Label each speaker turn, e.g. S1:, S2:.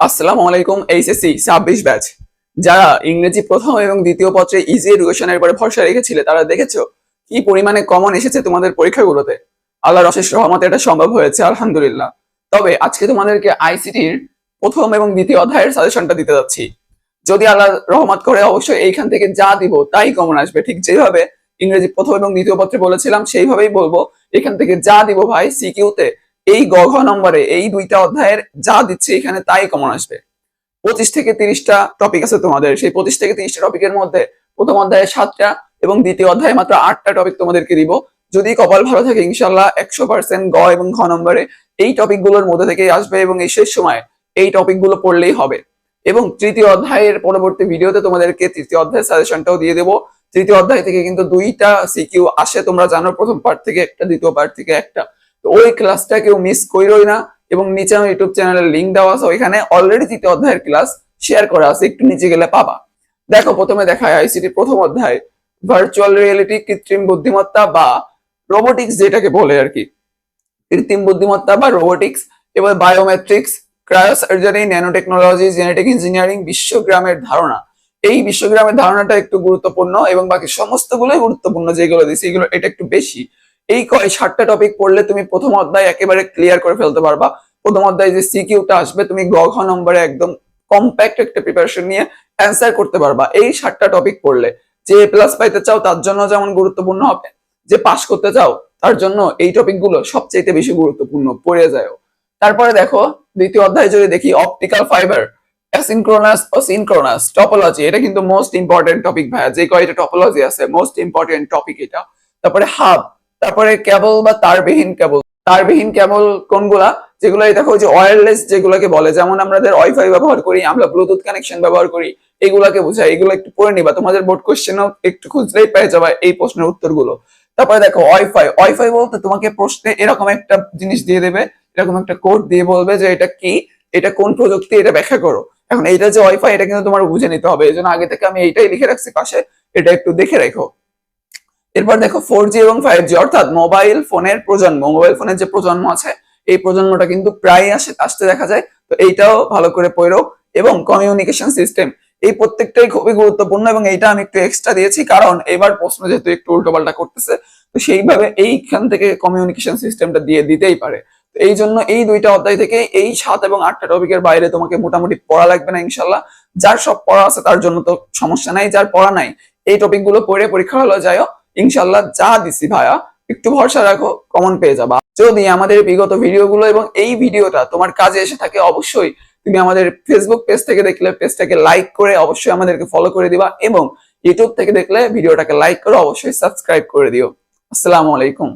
S1: আসসালামু আলাইকুম। HSC 26 batch যারা ইংরেজি প্রথম এবং দ্বিতীয় পত্রে ইজি এডুকেশনের উপরে ভরসা রেখেছিলে তারা দেখেছো কি পরিমাণে কমন এসেছে তোমাদের পরীক্ষাগুলোতে। আল্লাহর অশেষ রহমতে এটা সম্ভব হয়েছে, আলহামদুলিল্লাহ। তবে আজকে তোমাদেরকে আইসিটির প্রথম এবং দ্বিতীয় অধ্যায়ের সাজেশনটা দিতে যাচ্ছি। যদি আল্লাহ রহমত করে অবশ্যই এইখান থেকে যা দিব তাই কমন আসবে, ঠিক যেভাবে ইংরেজি প্রথম এবং দ্বিতীয় পত্রে বলেছিলাম সেইভাবেই বলবো। এখান থেকে যা দিব ভাই সিকিউতে এই গ ঘ নম্বরে এই দুইটা অধ্যায়ের যা দিচ্ছে এখানে তাই কমন আসবে। 25 থেকে 30টা টপিক আছে তোমাদের, সেই 25 থেকে 30টা টপিকের মধ্যে প্রথম অধ্যায়ে 7টা এবং দ্বিতীয় অধ্যায়ে মাত্র 8টা টপিক তোমাদেরকে দিব। যদি কপাল ভালো থাকে ইনশাল্লাহ 100% গ এবং ঘ নম্বরে এই টপিকগুলোর মধ্যে থেকেই আসবে এবং এই শেষ সময় এই টপিকগুলো পড়লেই হবে। এবং তৃতীয় অধ্যায়ের পরবর্তী ভিডিওতে তোমাদেরকে তৃতীয় অধ্যায়ের সাজেশনটাও দিয়ে দেবো। তৃতীয় অধ্যায় থেকে কিন্তু দুইটা সিকিউ আসে, তোমরা জানো, প্রথম পার্ট থেকে একটা, দ্বিতীয় পার্ট থেকে একটা। তো ওই ক্লাসটা কেউ মিস কইরোই না। এবং নিচে আমার ইউটিউব চ্যানেলের লিঙ্ক দেওয়া আছে, ওইখানে অলরেডি তৃতীয় অধ্যায়ের ক্লাস শেয়ার করা আছে, একটু নিচে গেলে পাবা। দেখো প্রথমে দেখায় আইসিটি প্রথম অধ্যায় ভার্চুয়াল রিয়েলিটি, কৃত্রিম বুদ্ধিমত্তা বা রোবোটিক্স যেটাকে বলে আর কি। কৃত্রিম বুদ্ধিমত্তা বা রোবোটিক্স, এবার biometrics, cryosurgery, nano technology, genetic engineering, বিশ্বগ্রামের ধারণা। এই বিশ্বগ্রামের ধারণাটা একটু গুরুত্বপূর্ণ এবং বাকি সমস্তগুলোই গুরুত্বপূর্ণ যেগুলো দিছি এগুলো এটা একটু বেশি। এই 7টা টপিক পড়লে তুমি প্রথম অধ্যায় একেবারে ক্লিয়ার করে ফেলতে পারবা। প্রথম অধ্যায় যে সিকিউটা আসবে তুমি গ ঘ নম্বরে একদম কম্প্যাক্ট একটা প্রিপারেশন নিয়ে অ্যান্সার করতে পারবা এই 7টা টপিক পড়লে। যে প্লাস পাইতে চাও তার জন্য যেমন গুরুত্বপূর্ণ হবে, যে পাস করতে চাও তার জন্য এই টপিকগুলো সবচেয়ে বেশি গুরুত্বপূর্ণ, পড়ে যায়। তারপরে দেখো দ্বিতীয় অধ্যায় যদি দেখি অপটিক্যাল ফাইবার, অ্যাসিনক্রোনাস ও সিনক্রোনাস, টপোলজি, এটা কিন্তু মোস্ট ইম্পর্টেন্ট টপিক ভাইয়া, যে কয়টা টপোলজি আছে মোস্ট ইম্পর্টেন্ট টপিক এটা। তারপরে হাব, তারপরে কেবল বা তারবিহীন কেবল। তারবিহীন কেবল কোনগুলা? যেগুলো দেখো যে ওয়্যারলেস যেগুলোকে বলে, যেমন আমাদের ওয়াইফাই ব্যবহার করি, আমরা ব্লুটুথ কানেকশন ব্যবহার করি, এগুলাকে বোঝায়। এগুলো একটু পড়ে নিবা, তোমাদের বোর্ড কোশ্চেনও একটু খুঁজলেই পেয়ে যাবে এই প্রশ্নের উত্তরগুলো। তারপরে দেখো ওয়াইফাই, ওয়াইফাই বলতে তোমাকে প্রশ্নে এরকম একটা জিনিস দিয়ে দেবে, এরকম একটা কোড দিয়ে বলবে যে এটা কি, এটা কোন প্রযুক্তি, এটা ব্যাখ্যা করো। এখন এইটা যে ওয়াইফাই এটা কিন্তু তোমার বুঝে নিতে হবে, এই জন্য আগে থেকে আমি এইটাই লিখে রাখছি পাশে, এটা একটু দেখে রেখো। এরপর দেখো 4G এবং 5G অর্থাৎ মোবাইল ফোনের প্রজন্ম, মোবাইল ফোনের যে প্রজন্ম আছে এই প্রজন্মটা কিন্তু প্রায় আসতে দেখা যায়, তো এইটাও ভালো করে পড়ো। এবং কমিউনিকেশন সিস্টেম, এই প্রত্যেকটাই খুবই গুরুত্বপূর্ণ এবং এইটা আমি একটু এক্সট্রা দিয়েছি কারণ এবার প্রশ্ন যেহেতু একটু উল্টোপাল্টা করতেছে, তো সেইভাবে এইখান থেকে কমিউনিকেশন সিস্টেমটা দিয়ে দিতেই পারে। তো এই জন্য এই দুইটা অধ্যায় থেকে এই 7 এবং 8টা টপিকের বাইরে তোমাকে মোটামুটি পড়া লাগবে না ইনশাল্লাহ। যার সব পড়া আছে তার জন্য তো সমস্যা নাই, যার পড়া নাই এই টপিকগুলো পড়ে পরীক্ষা হলো যায় ইনশাল্লাহ। যা দিছি ভাইয়া একটু ভরসা রাখো, কমন পেয়ে যাবা। যদি আমাদের বিগত ভিডিওগুলো এবং এই ভিডিওটা তোমার কাজে এসে থাকে অবশ্যই তুমি আমাদের ফেসবুক পেজ থেকে দেখলে পেজটাকে লাইক করে অবশ্যই আমাদেরকে ফলো করে দিবা এবং ইউটিউব থেকে দেখলে ভিডিওটাকে লাইক করে অবশ্যই সাবস্ক্রাইব করে দিও। আসসালামু আলাইকুম।